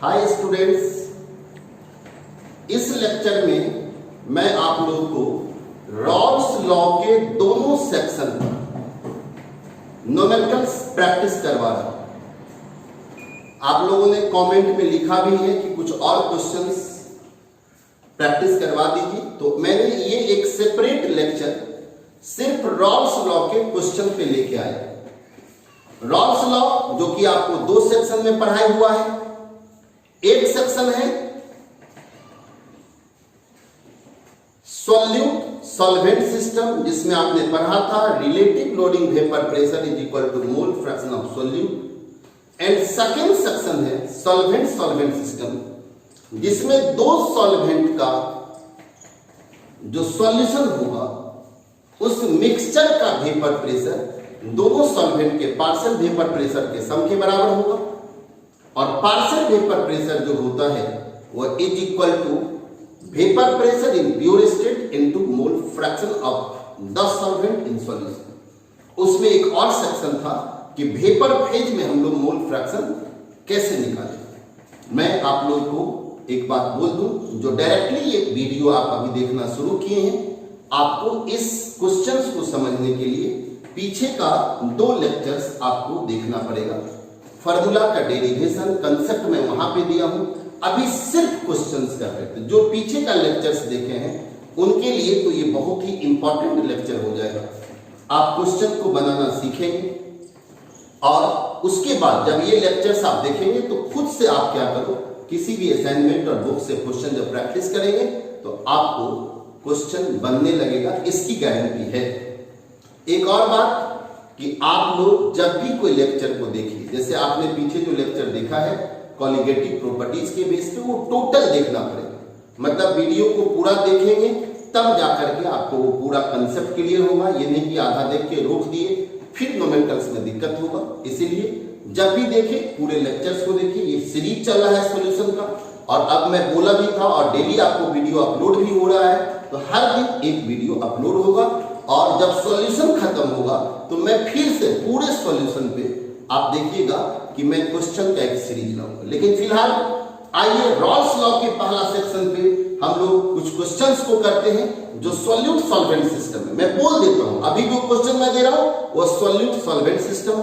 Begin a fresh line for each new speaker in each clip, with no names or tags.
Hi students, इस lecture में मैं आप लोगों को रॉल्स लॉ के दोनों सेक्शन न्यूमेरिकल्स प्रैक्टिस करवा रहा हूं। आप लोगों ने कमेंट में लिखा भी है कि कुछ और क्वेश्चंस प्रैक्टिस करवा दीजिए, तो मैंने ये एक सेपरेट लेक्चर सिर्फ रॉल्स लॉ के क्वेश्चन पे लेके आया। रॉल्स लॉ जो कि आपको दो सेक्शन में पढ़ाया हुआ है। एक सेक्शन है सॉल्यूट सॉल्वेंट सिस्टम, जिसमें आपने पढ़ा था relative lowering vapour pressure is equal to mole fraction of solute. And second section है सॉल्वेंट सॉल्वेंट सिस्टम, जिसमें दो सॉल्वेंट का जो सॉल्यूशन होगा उस मिक्सचर का वेपर प्रेशर दोनों सॉल्वेंट के पार्शियल वेपर प्रेशर के सम के बराबर होगा, और पार्शियल वेपर प्रेशर जो होता है वह is equal to vapour pressure in pure state into mole fraction of the solvent in solution. उसमें एक और सेक्शन था कि वेपर फेज में हम लोग मोल फ्रैक्शन कैसे निकालें। मैं आप लोगों को एक बात बोल दूं, जो डायरेक्टली ये वीडियो आप अभी देखना शुरू किए हैं, आपको इस क्वेश्चंस को समझने के लिए पीछे का दो लेक्चर्स आपको देखना पड़ेगा। फार्मूला का डेरिवेशन कंसेप्ट मैं वहां पे दिया हूं, अभी सिर्फ क्वेश्चंस कर रहे थे। जो पीछे का लेक्चर्स देखे हैं उनके लिए तो ये बहुत ही इंपॉर्टेंट लेक्चर हो जाएगा। आप क्वेश्चन को बनाना सीखेंगे और उसके बाद जब ये लेक्चर्स आप देखेंगे तो खुद से आप क्या करो, किसी भी असाइनमेंट और बुक से क्वेश्चन जब प्रैक्टिस करेंगे तो आपको क्वेश्चन बनने लगेगा, इसकी गारंटी है। एक और बात कि आप लोग जब भी कोई लेक्चर को देखिए, जैसे आपने पीछे जो लेक्चर देखा है कॉलिगेटिव प्रॉपर्टीज के बेस पे, वो टोटल देखना पड़ेगा। मतलब वीडियो को पूरा देखेंगे तब जाकर के आपको वो पूरा कंसेप्ट क्लियर होगा। ये नहीं कि आधा देख के रोक दिए फिर न्यूमेरिकल्स में दिक्कत होगा। इसीलिए जब भी देखें पूरे लेक्चर्स को देखिए। ये सीरीज चल रहा है सॉल्यूशन का, और अब मैं बोला भी था और डेली आपको वीडियो अपलोड भी हो रहा है, तो हर दिन एक वीडियो अपलोड होगा। और जब सॉल्यूशन खत्म होगा तो मैं फिर से पूरे सॉल्यूशन पे आप देखिएगा कि मैं क्वेश्चन का एक सीरीज लाऊंगा। लेकिन फिलहाल आइए रॉल्स लॉ के पहला सेक्शन पे हम लोग कुछ क्वेश्चंस को करते हैं जो सॉल्यूट सॉल्वेंट सिस्टम है। मैं बोल देता हूं, अभी जो क्वेश्चन मैं दे रहा हूं वो सॉल्यूट सॉल्वेंट सिस्टम,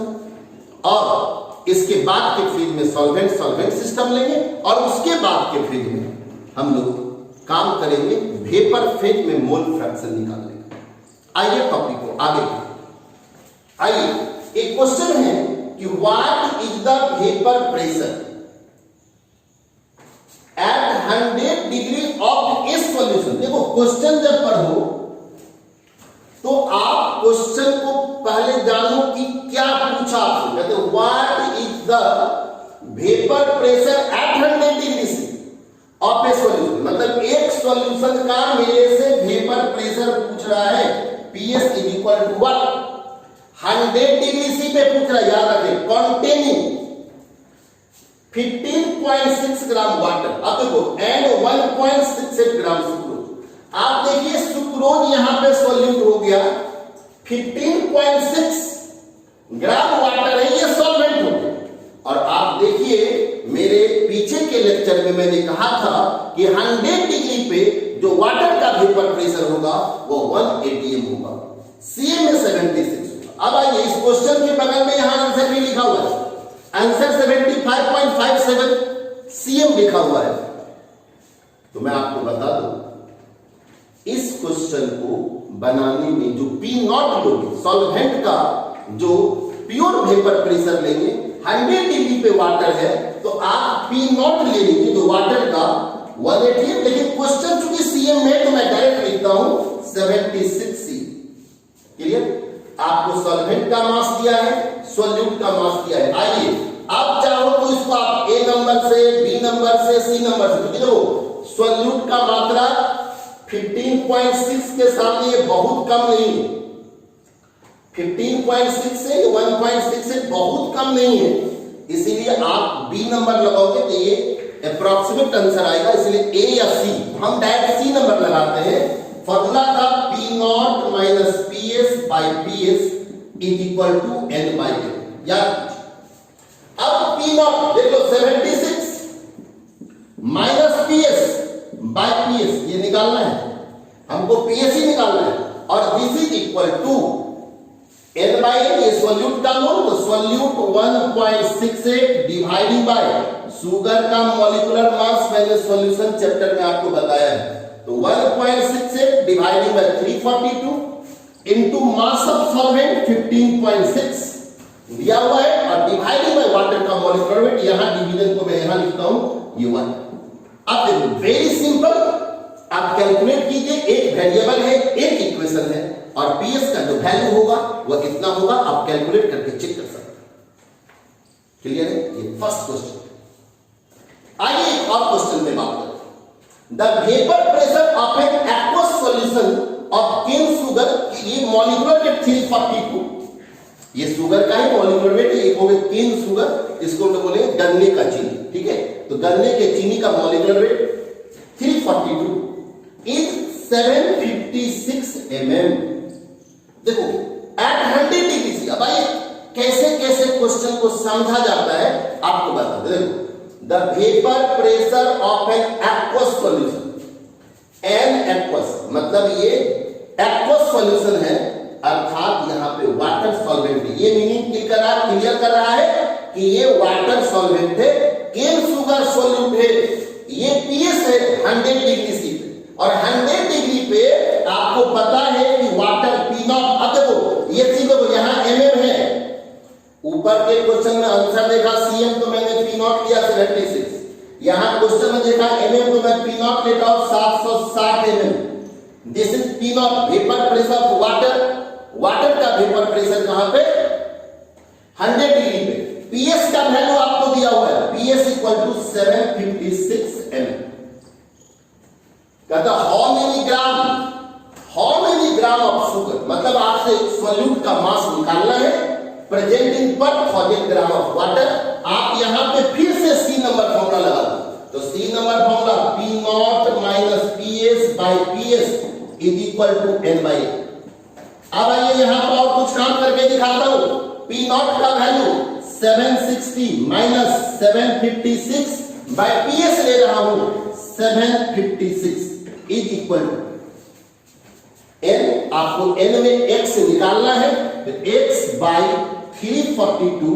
और इसके बाद के फेज में सॉल्वेंट सॉल्वेंट सिस्टम लेंगे, और उसके बाद के फेज में हम लोग काम करेंगे वेपर फेज में मोल फ्रैक्शन निकालने। आइए टॉपिक को आगे। आइए, एक क्वेश्चन है कि what is the vapour pressure eight 100 degree of A solution. देखो क्वेश्चन जब पढ़ो तो आप क्वेश्चन को पहले जानो कि क्या पूछा आपसे। कहते हैं what is the vapour pressure eight 100 degree से ऑफ ए सॉल्यूशन, मतलब एक सॉल्यूशन का मेरे से वेपर प्रेशर पूछ रहा है। PS is equal to what, 100 degree C पे पूछ रहा है, याद रखें, कंटेनिंग 15.6 ग्राम वाटर। अब देखो एंड 1.68 ग्राम सुक्रोज। आप देखिए सुक्रोज यहां पे सॉल्यूट हो गया, 15.6 ग्राम वाटर है, ये सॉल्वेंट हो गया। और आप देखिए मेरे पीछे के लेक्चर में मैंने कहा था कि 100 डिग्री पे जो वाटर का वेपर प्रेशर होगा वो 1 atm होगा, CM में 76 होगा। अब आइए इस क्वेश्चन के बगल में यहां आंसर भी लिखा हुआ है, आंसर 75.57 CM लिखा हुआ है। तो मैं आपको बता दूं इस क्वेश्चन को बनाने में जो P0 लोगे, सॉल्वेंट का जो प्योर वेपर प्रेशर लेंगे, 100 डिग्री पे वाटर है तो आप P0 ले लीजिए जो वाटर का 1 atm। लेकिन क्वेश्चन चूंकि CM में तो मैं डायरेक्ट लिखता हूं 76 C। क्लियर? आपको सॉल्वेंट का मास दिया है, सॉल्यूट का मास दिया है। आइए आप चाहो तो इसको आप A नंबर से, B नंबर से, C नंबर से, क्योंकि देखो सॉल्यूट का मात्रा 15.6 के सामने ये बहुत कम नहीं है। 15.6 से 1.6 से बहुत कम नहीं है, इसीलिए आप B नंबर लगाओगे तो ये अप्रॉक्सीमेट आंसर आएगा। इसलिए A या C, हम डायरेक्ट C नंबर लगाते हैं। फॉर्मूला था P0 minus PS by PS is equal to N by N। याद अब P0 देख लो 76 माइनस पीएस बाय पीएस, ये निकालना है हमको, पीएस ही निकालना है, और this is equal to n by n, ये सोल्यूट का मोल, तो सोल्यूट 1.68 डिवाइडिंग बाय शुगर का मॉलिक्यूलर मास, मैंने सॉल्यूशन चैप्टर में आपको बताया है, तो 1.68 dividing by 342 into mass of solvent 15.6 दिया हुआ है, और डिवाइडिंग बाय वाटर का मॉलिक्यूलर वेट, यहां डिवीजन को मैं यहां लिखता हूं ये 1। अब देखो वेरी सिंपल, आप कैलकुलेट कीजिए, एक वेरिएबल है, एक इक्वेशन है, और पीएस का जो वैल्यू होगा वो कितना होगा, आप कैलकुलेट करके चेक कर सकते हैं। क्लियर है? ये फर्स्ट क्वेश्चन। आइए एक और क्वेश्चन में बात करें। The vapour pressure of an aqueous solution of cane sugar, ये मॉलिक्यूलर वेट 342, ये शुगर का है मॉलिक्यूलर वेट, एक हो गया केन शुगर, इसको हम बोले गन्ने का चीनी, ठीक है, तो गन्ने के चीनी का मॉलिक्यूलर वेट 342 इज 756 mm। देखो एट 100 डिग्री सी, अब आइए कैसे कैसे क्वेश्चन को समझा जाता है आपको बता दे। देखो the vapour pressure of an aqueous solution, an aqueous मतलब ये एक्वस सॉल्यूशन है, अर्थात यहां पे वाटर सॉल्वेंट है, ये मीनिंग क्लियर कर रहा है कि ये वाटर सॉल्वेंट है, केन शुगर सॉल्यूट है, ये पीएस है 100 डिग्री सी पे, और 100 डिग्री पे आपको पता है कि वाटर पी नॉट, अब देखो ये चीज देखो यहां एमएम है, ऊपर के क्वेश्चन में आंसर देखा सीएम तो मैंने पी नॉट लिया 76, यहां क्वेश्चन में देखा एमएम तो मैं पी नॉट लेता हूं 760 MM. This is P not, vapour pressure of water, water का वेपर प्रेशर कहां पे 100 डिग्री पे, पीएस का वैल्यू आपको दिया हुआ है, पीएस इक्वल टू 756 एमएम। कहता how many gram of sugar, मतलब आपसे सॉल्यूट का मास निकालना है प्रेजेंट इन पर 1000 ग्राम ऑफ वाटर। आप यहां पे फिर से सी नंबर फॉर्मूला लगा दो, तो C number formula P naught minus PS by PS is equal to N by. अब आइए यहां पर और कुछ काम करके दिखाता हूं। पी नॉट का वैल्यू 760 माइनस 756 बाय पीएस ले रहा हूं 756 इज इक्वल टू एन, आपको एन में एक्स निकालना है, तो एक्स बाय 342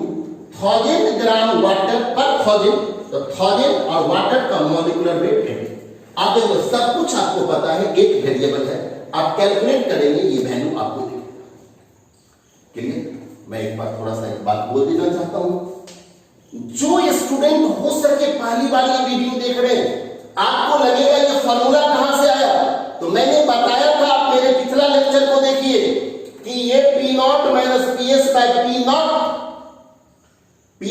1000 ग्राम वाटर पर 1000, तो 1000 और वाटर का मॉलिक्यूलर वेट है। आप देखो सब कुछ आपको पता है, एक वेरिएबल है, आप कैलकुलेट करेंगे ये वैल्यू आपको देगा। क्लियर? मैं एक बार थोड़ा सा एक बात बोल देना चाहता हूं, जो स्टूडेंट हो सके पहली बार ये वीडियो देख रहे हैं, आपको लगेगा ये फॉर्मूला कहां से आया, तो मैंने बताया था, आप मेरे पिछला लेक्चर को देखिए कि ये P naught minus PS by P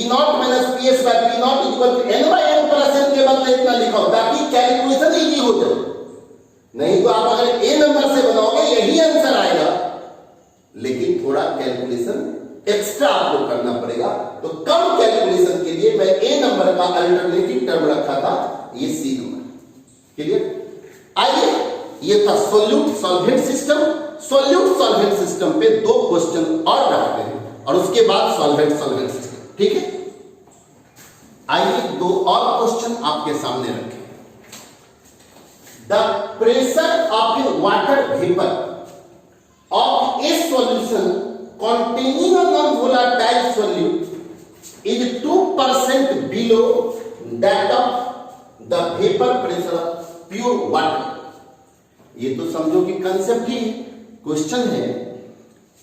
naught minus PS by P naught equal to N by N plus N, के बदले इतना लिखा हो ताकि कैलकुलेशन इजी हो जाए। नहीं तो आप अगर ए नंबर से बनाओगे यही आंसर आएगा, लेकिन थोड़ा कैलकुलेशन एक्स्ट्रा आपको करना पड़ेगा, तो कम कैलकुलेशन के लिए मैं ए नंबर का अल्टरनेटिव टर्म रखा था, ये सी नंबर। क्लियर? आइए ये था solute solvent system. Solute solvent system पे दो क्वेश्चन और रखते हैं और उसके बाद सॉल्वेंट सिस्टम, ठीक है? आइए दो और क्वेश्चन आपके सामने रखें। The pressure of A water vapour of A solution containing a non-volatile solute is 2% below that of the vapor pressure of pure water। ये तो समझो कि कंसेप्ट ही क्वेश्चन है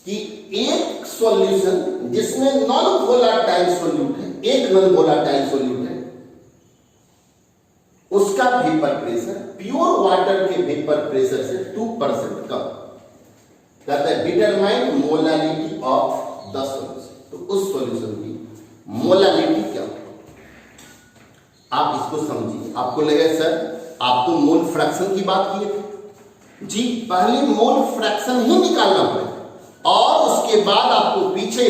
कि एक सॉल्यूशन जिसमें नॉन वोलाटाइल सोल्यूट है, एक नॉन वोलाटाइल सोल्यूट है, उसका वेपर प्रेशर प्योर वाटर के वेपर प्रेशर से 2% कम। कहता है determine molality of the solution, तो उस सॉल्यूशन की मोलालिटी क्या हो, आप इसको समझिए। आपको लगे सर आप तो मोल फ्रैक्शन की बात किए थे जी, पहले मोल फ्रैक्शन ही निकालना पड़ेगा और उसके बाद आपको पीछे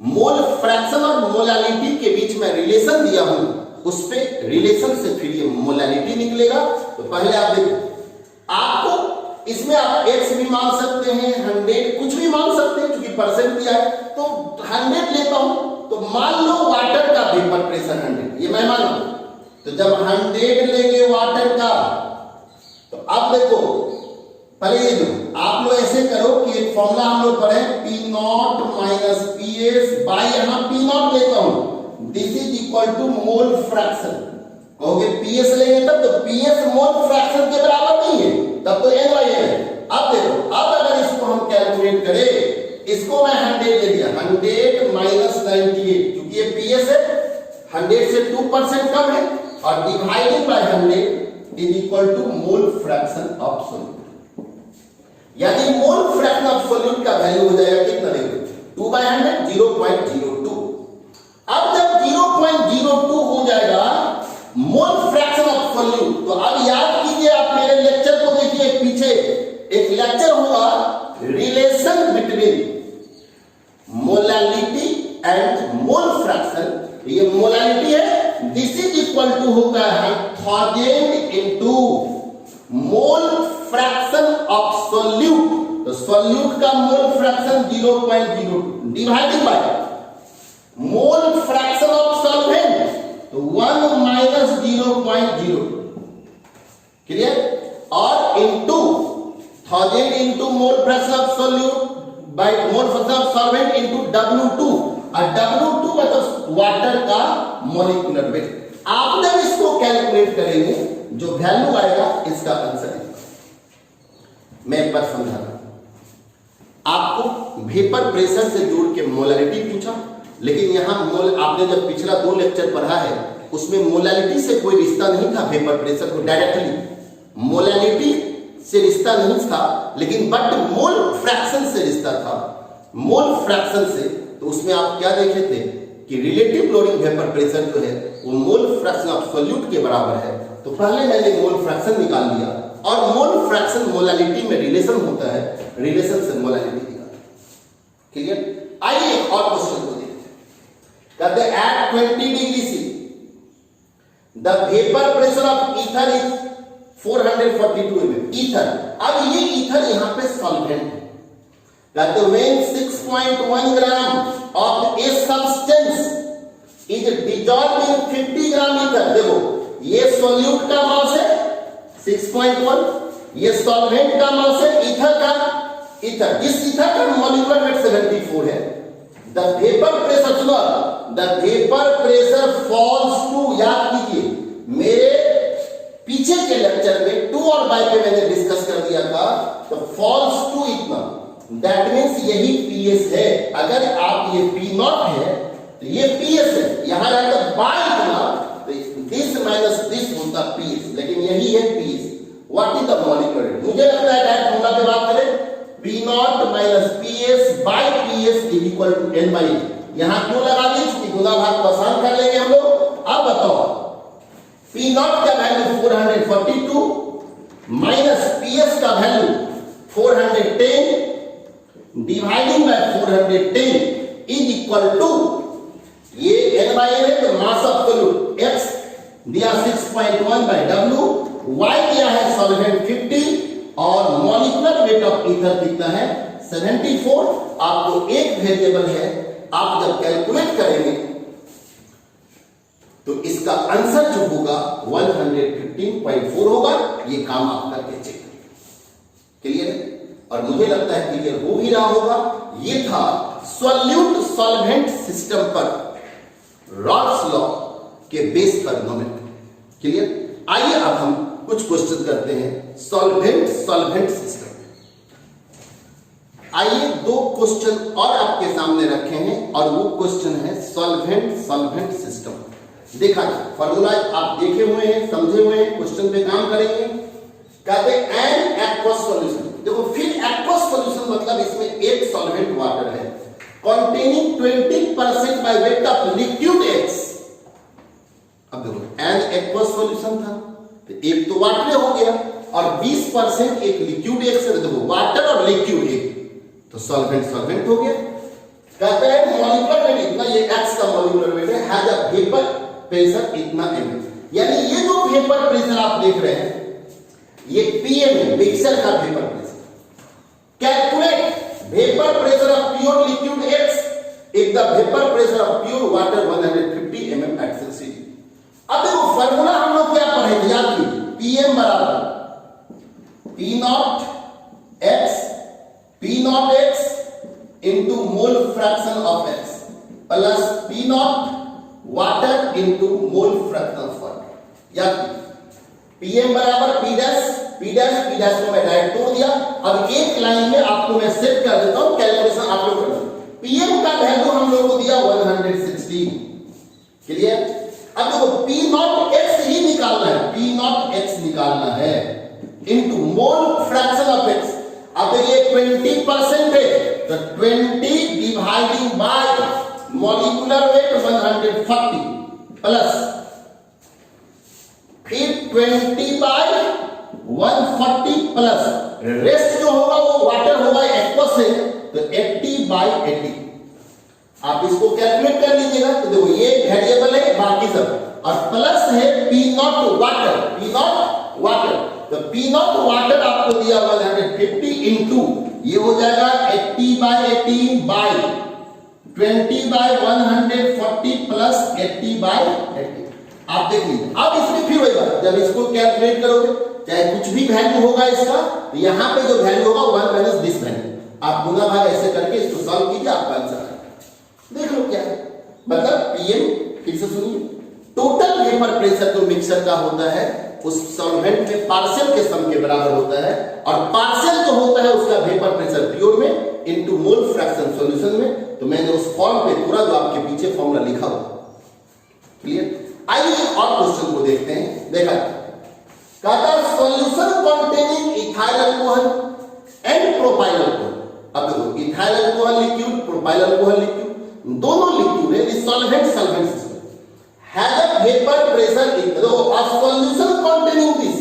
मोल फ्रैक्शन और मोलालिटी के बीच में रिलेशन दिया हूं, उस पे रिलेशन से फिर ये मोलालिटी निकलेगा। तो पहले आप देखो, आपको इसमें आप x भी मान सकते हैं, 100 कुछ भी मान सकते हैं, क्योंकि परसेंट दिया है, तो 100 लेता हूं, तो मान लो वाटर का वेपर प्रेशर 100, ये मैं माना, तो जब 100 लेंगे वाटर का, तो अब देखो पहले ये जो आप लोग ऐसे करो कि एक फॉर्मूला हम लोग पढ़े P0 माइनस PS बाई, यहां P0 लेता हूं, this is equal to mole fraction. कहोगे PS लेंगे तब, तो PS मोल फ्रैक्शन के बराबर नहीं है, तब तो N बाई है। अब देखो, अब अगर इसको हम कैलकुलेट करें, इसको मैं 100 ले लिया, 100 माइनस 98, क्योंकि ये PS है, 100 से 2% कम है, और divided by 100 is equal to mole fraction of solute. यानी मोल फ्रैक्शन ऑफ सॉल्यूट का वैल्यू हो जाएगा कितना, देखो 2/100 0.02। अब जब 0.02 हो जाएगा मोल फ्रैक्शन ऑफ सॉल्यूट, तो अब याद कीजिए, आप मेरे लेक्चर को देखिए, पीछे एक लेक्चर हुआ relation between molality and mole fraction. ये मोलालिटी है, दिस इज इक्वल टू होगा 1000 into mole fraction of solute. तो सॉल्यूट का mole fraction 0.02 divided by mole fraction of solvent, तो 1 माइनस 0.0, क्लियर, और into 1000 into mole fraction of solute by mole fraction of solvent into W2, और W2 मतलब water का molecular weight. आप जब इसको कैलकुलेट करेंगे, जो वैल्यू आएगा इसका आंसर है। मैं एक बार समझा रहा हूं आपको, वेपर प्रेशर से जोड़ के मोलारिटी पूछा, लेकिन यहां मोल, आपने जब पिछला 2 लेक्चर पढ़ा है उसमें मोलारिटी से कोई रिश्ता नहीं था, वेपर प्रेशर को डायरेक्टली मोलारिटी से रिश्ता नहीं था, लेकिन बट मोल फ्रैक्शन से रिश्ता था। मोल फ्रैक्शन से, तो उसमें आप क्या देखे थे कि रिलेटिव लोडिंग वेपर प्रेशर जो है वो मोल फ्रैक्शन ऑफ सॉल्यूट के बराबर है। तो पहले मैंने मोल फ्रैक्शन निकाल लिया, और मोल फ्रैक्शन मोलालिटी में रिलेशन होता है, रिलेशन से मोलालिटी निकाल, क्लियर। आइए एक और क्वेश्चन को देखते हैं। कहते हैं at 20 degree C the vapour pressure of ether is 442 mm। Ether, अब ये ईथर यहां पे सॉल्वेंट है। कहते when 6.1 gram of a substance is dissolved in 50 gram ether. देखो ये सॉल्यूट का मास है 6.1, ये सॉल्वेंट का मास है ईथर का, ईथर, इस ईथर का मॉलिक्यूलर वेट 74 है। द वेपर प्रेशर, सुनो, the vapour pressure falls to, याद कीजिए मेरे पीछे के लेक्चर में 2 और बाय पे मैंने डिस्कस कर दिया था, तो फॉल्स टू इतना, दैट मींस यही PS है। अगर आप ये P0 है तो ये PS है, यहां रहता बाय इतना, तो दिस माइनस दिस होता PS, लेकिन यही है PS। What is the molecular weight? मुझे लगता है डायरेक्ट फॉर्मूला पे बात करें, P0 minus PS by PS is equal to N by N। यहां क्यों लगा दी? इसकी गुणा भाग को आसान कर लेंगे हम लोग। अब बताओ P0 का वैल्यू 442 माइनस PS का value 410 dividing by 410 is equal to, ये N बाई N है, तो मास ऑफ सॉल्यूट X दिया 6.1 बाय W, Y दिया है सॉल्वेंट 50, और मॉलिक्यूलर वेट ऑफ ईथर कितना है 74। आपको एक वेरिएबल है, आप जब कैलकुलेट करेंगे तो इसका आंसर जो होगा 115.4 होगा। ये काम आप करके चेक करिए, क्लियर है? और मुझे लगता है क्लियर हो भी रहा होगा। ये था सॉल्यूट सॉल्वेंट सिस्टम पर रॉल्स लॉ के बेस पर नोमेनक्लेचर, क्लियर। आइए अब हम कुछ क्वेश्चन करते हैं सॉल्वेंट सॉल्वेंट सिस्टम। आइए 2 क्वेश्चन और आपके सामने रखे हैं, और वो क्वेश्चन है सॉल्वेंट सॉल्वेंट सिस्टम। देखा फॉर्मूला आप देखे हुए हैं, समझे हुए हैं, क्वेश्चन पे काम करेंगे। कहते हैं एन एक्वस सॉल्यूशन। देखो फिर एक्वस सॉल्यूशन मतलब इसमें एक सॉल्वेंट वाटर है containing 20% by weight of liquid X। अब देखो एन एक्वस सॉल्यूशन था, तो एक तो वाटर हो गया, और 20% एक लिक्विड X है। देखो वाटर और लिक्विड एक, तो सॉल्वेंट सॉल्वेंट हो गया। कहते हैं मॉलिक्यूलर वेट इतना, ये X का मॉलिक्यूलर वेट है, हैज अ वेपर प्रेशर इतना mm। यानी ये जो वेपर प्रेशर आप देख रहे हैं ये PM है, मिक्सर का vapour pressure. Calculate vapour pressure of pure liquid X if the vapour pressure of pure water 150 mm at 60 degree। अब देखो फॉर्मूला हम लोग क्या पढ़े थे, याद कीजिए, पीएम बराबर P not x into mole fraction of x plus P naught water into mole fraction of water. याद कीजिए, पीएम बराबर पी डैश को मैं डायरेक्ट तोड़ दिया। अब एक लाइन में आपको मैं सेट कर देता हूं, कैलकुलेशन आप लोग कर लो। पीएम का वैल्यू हम लोग को दिया 116, क्लियर। अब देखो पी नॉट एक्स ही निकालना है, पी नॉट एक्स निकालना है into mole fraction of x. अब देखिए 20% है तो 20 dividing by molecular weight 140 plus फिर 20 बाय 140 प्लस रेस्ट जो होगा वो वाटर होगा एक्वस से, तो 80 बाय 80। आप इसको कैलकुलेट कर लीजिएगा तो देखो ये वेरिएबल है बाकी सब, और प्लस है पी नॉट वाटर, तो पी नॉट वाटर आपको दिया 150 इंटू ये हो जाएगा 80 by 80 by 20 by 140 plus 80 by 80। आप देख लीजिए, अब इसमें फिर वही बात, जब इसको कैलकुलेट करोगे चाहे कुछ भी वैल्यू होगा इसका, तो यहां पे जो वैल्यू होगा 1 माइनस दिस वैल्यू, आप गुना भाग ऐसे करके इसको सॉल्व कीजिए, आपका आंसर आएगा। देख लो क्या है, मतलब पीएम, फिर से सुनिए, टोटल वेपर प्रेशर जो मिक्सर का होता है उस सॉल्वेंट में पार्शियल के सम के बराबर होता है, और पार्शियल जो होता है उसका वेपर प्रेशर प्योर में इनटू मोल फ्रैक्शन सॉल्यूशन में। तो मैंने उस फॉर्म पे पूरा जो आपके पीछे फॉर्मूला लिखा हुआ, क्लियर। आइए और क्वेश्चन को देखते हैं। देखा कहता solution containing ethyl alcohol and propyl alcohol. अब देखो ethyl alcohol liquid, propyl alcohol liquid, दोनों लिक्विड है, the solvent system has a vapour pressure equal a solution containing this,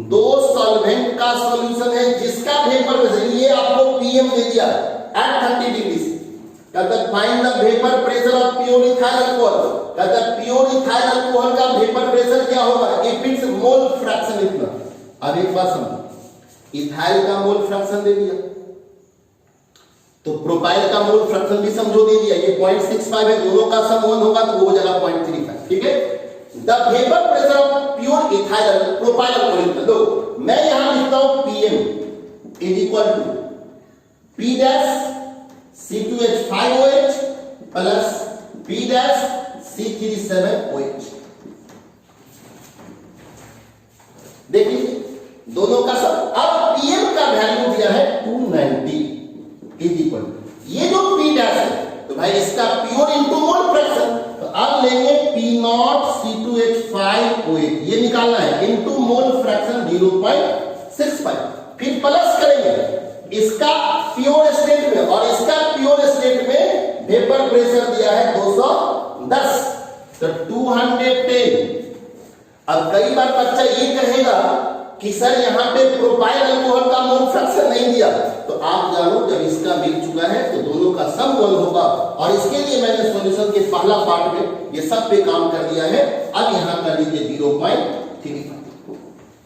दो सॉल्वेंट का सॉल्यूशन है जिसका वेपर प्रेशर, ये आपको पीएम दे दिया एट 30 डिग्री। कहता find the vapour pressure of pure ethyl alcohol. कहता प्योर इथाइल अल्कोहल का वेपर प्रेशर क्या होगा इफ इट्स मोल फ्रैक्शन इतना। अब एक बात समझो, इथाइल का मोल फ्रैक्शन दे दिया तो प्रोपाइल का मोल फ्रैक्शन भी समझो दे दिया, ये 0.65 है, दोनों का सम 1 होगा तो वो हो जाएगा 0.35, ठीक है। The vapour pressure of pure ethyl propyl alcohol, लो मैं यहां लिखता हूं PM is equal to P dash C2H5OH plus P dash C37OH। देख लीजिए दोनों का सब। अब पीएम का वैल्यू दिया है 290 इज इक्वल, ये जो P डैश है तो भाई इसका प्योर इनटू मोल फ्रैक्शन, तो अब लेंगे P नॉट C2H5OH, ये निकालना है इनटू मोल फ्रैक्शन 0.65, फिर प्लस करेंगे इसका प्योर स्टेट में, और इसका प्योर स्टेट में वेपर प्रेशर दिया है 210, तो 210। अब कई बार बच्चा ये कहेगा कि सर यहाँ पे प्रोपाइल अल्कोहल का मोल फ्रैक्शन नहीं दिया, तो आप जानो जब इसका मिल चुका है तो दोनों का सम 1 होगा, और इसके लिए मैंने सॉल्यूशन के पहला पार्ट में ये सब पे काम कर दिया है। अब यहां कर लीजिए 0.35,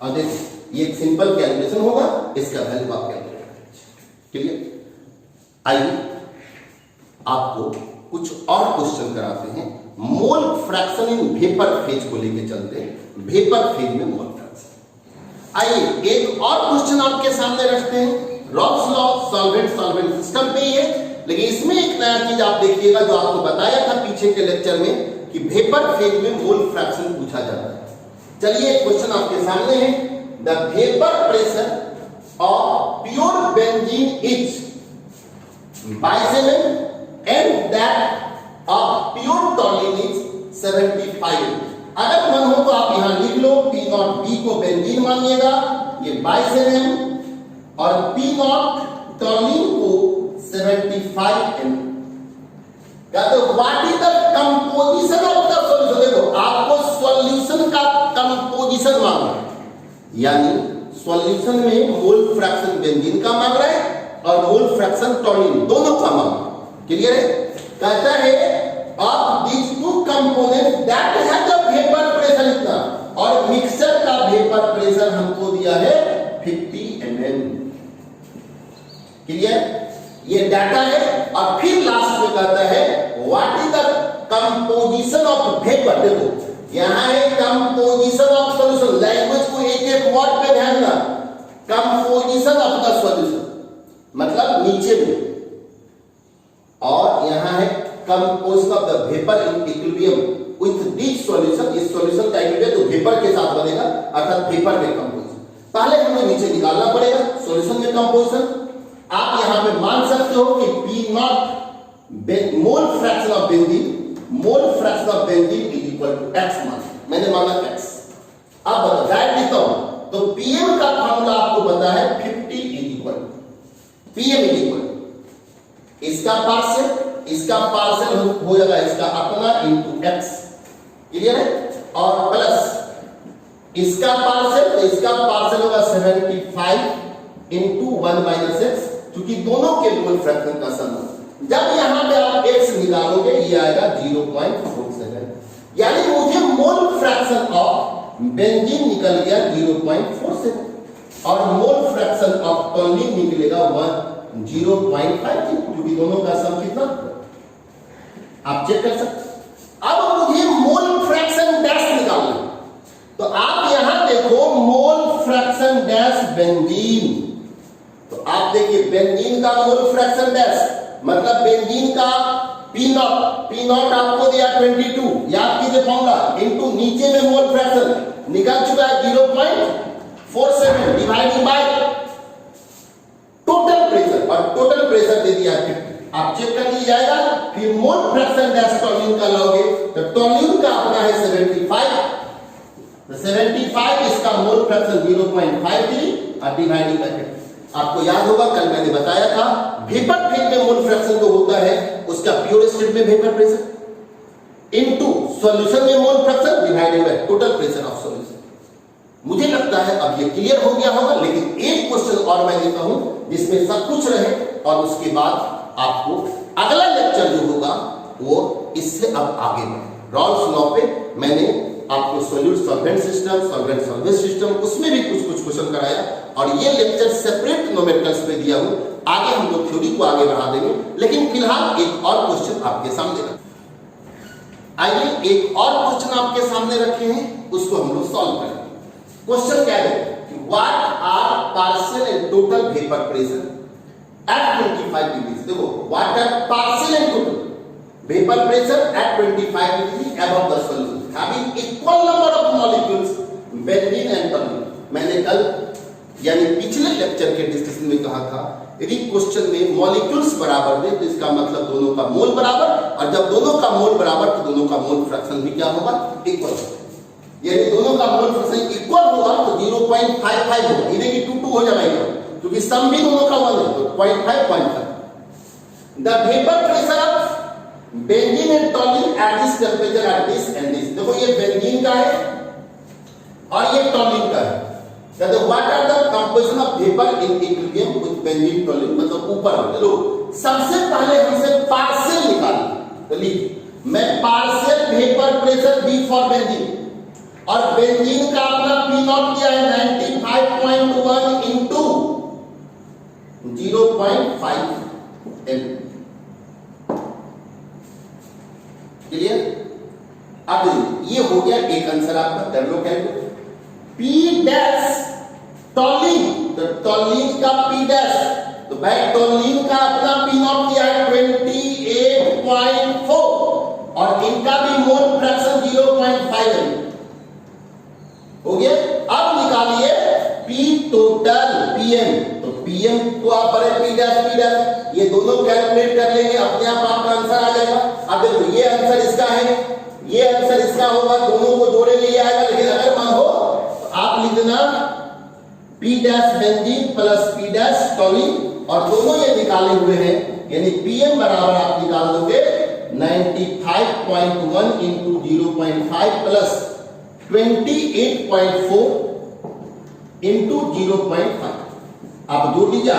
और देखिए ये एक सिंपल कैलकुलेशन होगा, इसका वैल्यू आप कैलकुलेट करिए। आइए आपको कुछ और क्वेश्चन कराते हैं, mole fraction in vapour phase को लेके चलते हैं, वेपर फेज में मोल फ्रैक्शन। आइए एक और क्वेश्चन आपके सामने रखते हैं, रॉल्स लॉ सॉल्वेंट सिस्टम पे ही है, लेकिन इसमें एक नया चीज आप देखिएगा जो आपको बताया था पीछे के लेक्चर में कि वेपर फेज में मोल फ्रैक्शन पूछा जाता है। चलिए क्वेश्चन आपके सामने है, the vapour pressure of pure benzene is बाइसेवन and that of pure toluene is 75। अगर मन हो तो आप यहां लिख लो P नॉट B को बेंजीन मानिएगा, ये बाइसेवन, और P नॉट टॉलिन को 75 एम। कहते what is the composition of the solution. देखो आपको सॉल्यूशन का कंपोजिशन मांगना है, यानी सॉल्यूशन में मोल फ्रैक्शन बेंजीन का मांग रहा है और मोल फ्रैक्शन टॉलिन दोनों का मांग रहा है, क्लियर है। कहता है of these two component that has the vapour pressure इतना, और मिक्सचर का वेपर प्रेशर हमको दिया है 50 mm, क्लियर। ये डाटा है, और फिर लास्ट में कहता है what is the composition of vapour. देखो यहां है कंपोजिशन ऑफ सॉल्यूशन। लैंग्वेज को एक एक वर्ड पे ध्यान देना। कंपोजिशन ऑफ द सॉल्यूशन मतलब नीचे में, और यहां है composition of the vapour in equilibrium with this solution. इस सॉल्यूशन का इक्विलिब्रियम तो वेपर के साथ बनेगा, अर्थात वेपर में कंपोजिशन। पहले हमें नीचे निकालना पड़ेगा सॉल्यूशन में कंपोजिशन। आप यहां पे मान सकते हो कि P naught mole fraction of benzene, mole fraction of benzene is equal to X मान, मैंने माना एक्स। अब राइट लिखता हूं तो पीएम का फार्मूला आपको पता है 50 is equal PM is equal इसका पार्शियल हो जाएगा इसका अपना इनटू एक्स, क्लियर है, और प्लस इसका पार्शियल, तो इसका पार्शियल होगा 75 इनटू 1 माइनस एक्स, क्योंकि दोनों के मोल फ्रैक्शन का सम है। जब यहां पे आप x निकालोगे ये आएगा 0.47, यानी मुझे मोल फ्रैक्शन ऑफ बेंजीन निकल गया 0.47 और मोल फ्रैक्शन ऑफ टॉल्यून निकलेगा 0.53, क्योंकि दोनों का सम कितना आप चेक कर सकते। अब मुझे मोल फ्रैक्शन डैश निकालना, तो आप यहां देखो मोल फ्रैक्शन डैश बेंजीन, तो आप देखिए बेंजीन का मोल फ्रैक्शन डैश मतलब बेंजीन का पी नॉट आपको दिया 22, याद कीजिए फॉर्मूला, इनटू नीचे में मोल फ्रैक्शन निकल चुका है 0.47 डिवाइडिंग बाय टोटल प्रेशर, और टोटल प्रेशर दे दिया है 50। आप चेक कर लीजिए जाएगा, फिर मोल फ्रैक्शन डैश टॉल्यून का लोगे तो टॉल्यून का अपना है 75, तो 75 इसका मोल फ्रैक्शन 0.53 और डिवाइडिंग बाय 50। आपको याद होगा कल मैंने बताया था वेपर फेज में मोल फ्रैक्शन जो होता है उसका प्योर स्टेट में वेपर प्रेशर इनटू सॉल्यूशन में mole fraction divided by total pressure of solution. मुझे लगता है अब ये क्लियर हो गया होगा, लेकिन एक क्वेश्चन और मैं लेता हूं जिसमें सब कुछ रहे, और उसके बाद आपको अगला लेक्चर जो होगा वो इससे अब आगे बढ़े। रॉल्स लॉ पे मैंने आपको solute solvent system, solvent solvent system, उसमें भी कुछ क्वेश्चन कराया, और ये लेक्चर सेपरेट न्यूमेरिकल्स पे दिया हूं। आगे हम लोग थ्योरी को आगे बढ़ा देंगे, लेकिन फिलहाल एक और क्वेश्चन आपके सामने रखें। आइए एक और क्वेश्चन आपके सामने रखे हैं, उसको हम लोग सॉल्व करेंगे। क्वेश्चन क्या है कि what are partial and total vapour pressure at 25 degree. देखो what are partial and total vapour pressure at 25 degree above the solution having equal number of molecules benzene and toluene. मैंने कल यानी पिछले lecture के discussion में कहा था यदि क्वेश्चन में मॉलिक्यूल्स बराबर दे तो इसका मतलब दोनों का मोल बराबर, और जब दोनों का मोल बराबर तो दोनों का मोल फ्रैक्शन भी क्या होगा इक्वल होगा। यानी दोनों का मोल फ्रैक्शन इक्वल होगा तो 0.55 होगा, ये देखिए 2 हो जाएगा क्योंकि सम भी दोनों का 1 है, तो 0.5 the vapour pressure of benzene and टॉल्यून at this temperature at this and this. देखो ये बेंजीन का है और ये टॉल्यून का है। कहते what are the composition of vapour in equilibrium with benzene toluene, मतलब ऊपर चलो सबसे पहले हमसे पार्शियल निकालें, तो लिख मैं partial vapour pressure B for benzene, और बेंजीन का अपना पी नॉट किया है 95.1 इनटू 0.5 m, क्लियर। अब ये हो गया एक आंसर आपका, कर लो कैलकुलेट। पी डैश टॉल्यून, तो टॉल्यून का पी डैश, तो भाई टॉल्यून का अपना पी नॉट किया है 28.4 और इनका भी मोल फ्रैक्शन 0.5 है, हो गया। अब निकालिए पी टोटल पीएम, तो पीएम तो आप पर पी डैश ये दोनों कैलकुलेट कर लेंगे, अपने आप आपका आंसर आ जाएगा। अब देखो ये आंसर इसका है, ये आंसर इसका होगा, दोनों को जोड़ेंगे ये आएगा। लेकिन अगर मान हो तो आप लिख देना P dash benzene plus P dash टॉल्यून, और दोनों ये निकाले हुए हैं, यानी पीएम बराबर आप निकाल दोगे 95.1 इंटू 0.5 प्लस 28.4 इंटू 0.5, आप जोड़ लीजिए।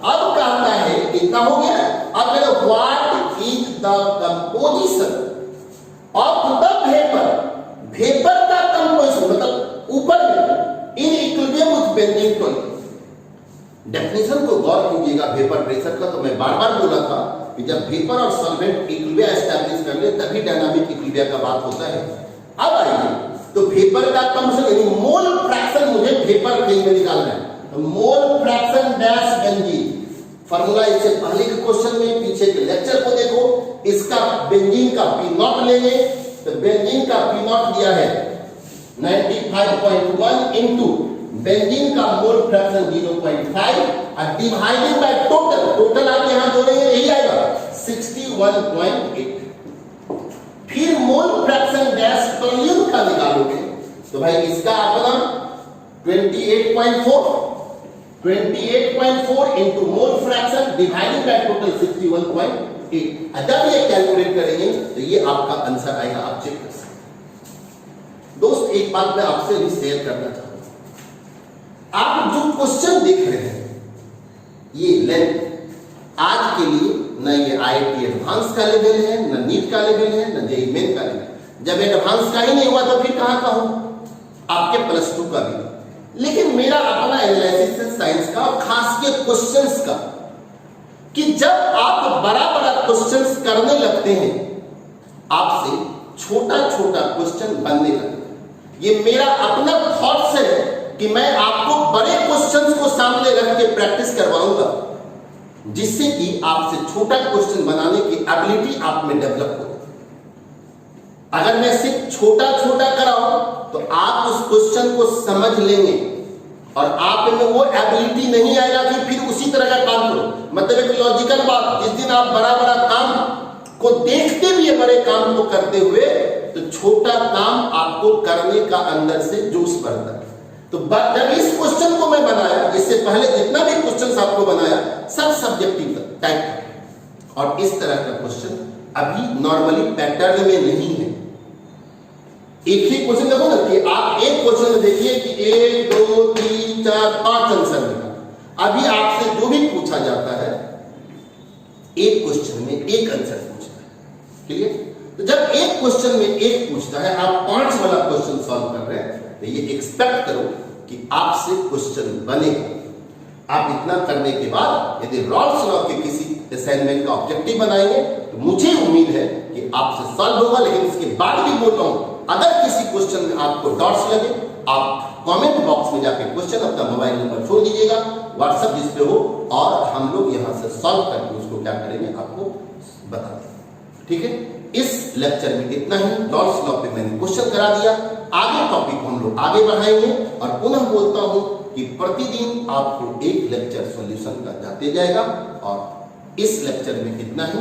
अब कहता है कितना हो गया। अब देखो what is the composition of the vapour, vapour का कंपोजिशन मतलब ऊपर में इन इक्विलिब्रियम विद बेंजीन टॉल्यून। डेफिनेशन को गौर कीजिएगा वेपर प्रेशर का, तो मैं बार बार बोला था कि जब वेपर और सॉल्वेंट इक्विलिब्रियम एस्टैब्लिश कर ले तभी डायनामिक इक्विलिब्रियम का बात होता है। अब आइए, तो वेपर का कम से यानी मोल फ्रैक्शन मुझे वेपर फेज में निकालना है। तो mole fraction dash benzene, formula इससे पहले के क्वेश्चन में, पीछे के लेक्चर को देखो। इसका बेंजीन का पी नॉट लेंगे, तो बेंजीन का पी नॉट दिया है 95.1 इंटू बेंजीन का मोल फ्रैक्शन 0.5 और डिवाइडेड बाय टोटल, टोटल आप यहां जोड़ेंगे यही आएगा 61.8। फिर मोल फ्रैक्शन डैश टोल्यूम का निकालोगे तो भाई इसका अपना 28.4 into mole fraction divided by total 61.8। जब ये कैलकुलेट करेंगे तो ये आपका आंसर आएगा, आप चेक कर सकते हैं। दोस्त एक बात मैं आपसे भी शेयर करना चाहूंगा, आप जो क्वेश्चन देख रहे हैं ये लेंथ आज के लिए न ये IIT एडवांस का लेवल है, न नीट का लेवल है, न जेईई मेन का लेवल। जब एडवांस का ही नहीं हुआ तो फिर कहां का हो, आपके +2 का भी। लेकिन मेरा अपना एनालिसिस है साइंस का और खास के क्वेश्चंस का, कि जब आप बड़ा बड़ा क्वेश्चंस करने लगते हैं आपसे छोटा छोटा क्वेश्चन बनने लगता है। ये मेरा अपना थॉट्स है कि मैं आपको बड़े क्वेश्चंस को सामने रख के प्रैक्टिस करवाऊंगा, जिससे कि आपसे छोटा क्वेश्चन बनाने की एबिलिटी आप में डेवलप हो। अगर मैं सिर्फ छोटा छोटा कराऊं तो आप उस क्वेश्चन को समझ लेंगे और आप में वो एबिलिटी नहीं आएगा कि फिर उसी तरह का काम करो। मतलब एक लॉजिकल बात, जिस दिन आप बड़ा बड़ा काम को देखते हुए बड़े काम को करते हुए, तो छोटा काम आपको करने का अंदर से जोश बढ़ता है। तो जब इस क्वेश्चन को मैं बनाया, इससे पहले जितना भी क्वेश्चन आपको बनाया सब सब्जेक्टिव टाइप था, और इस तरह का क्वेश्चन अभी नॉर्मली पैटर्न में नहीं है। एक ही क्वेश्चन देखो ना कि आप एक क्वेश्चन में देखिए कि 1 2 3 4 5 आंसर निकाल। अभी आपसे जो भी पूछा जाता है एक क्वेश्चन में एक आंसर पूछता है, क्लियर? तो जब एक क्वेश्चन में एक पूछता है, आप 5 वाला क्वेश्चन सॉल्व कर रहे हैं, तो ये एक्सपेक्ट करो कि आपसे क्वेश्चन बनेगा। आप इतना करने के बाद यदि रॉल्स लॉ के किसी असाइनमेंट का ऑब्जेक्टिव बनाएंगे तो मुझे उम्मीद है कि आपसे सॉल्व होगा। लेकिन इसके बाद भी बोल रहा हूं, अगर किसी क्वेश्चन में आपको डॉट्स लगे, आप कमेंट बॉक्स में जाकर क्वेश्चन अपना मोबाइल नंबर छोड़ दीजिएगा, व्हाट्सएप जिस पे हो, और हम लोग यहां से सॉल्व करके उसको क्या करेंगे आपको बता देंगे, ठीक है? इस लेक्चर में इतना ही। डॉट्स लॉ पे मैंने क्वेश्चन करा दिया, आगे टॉपिक को हम लोग आगे बढ़ाएंगे। और पुनः बोलता हूं कि प्रतिदिन आपको एक लेक्चर सॉल्यूशन का जाते जाएगा, और इस लेक्चर में इतना ही।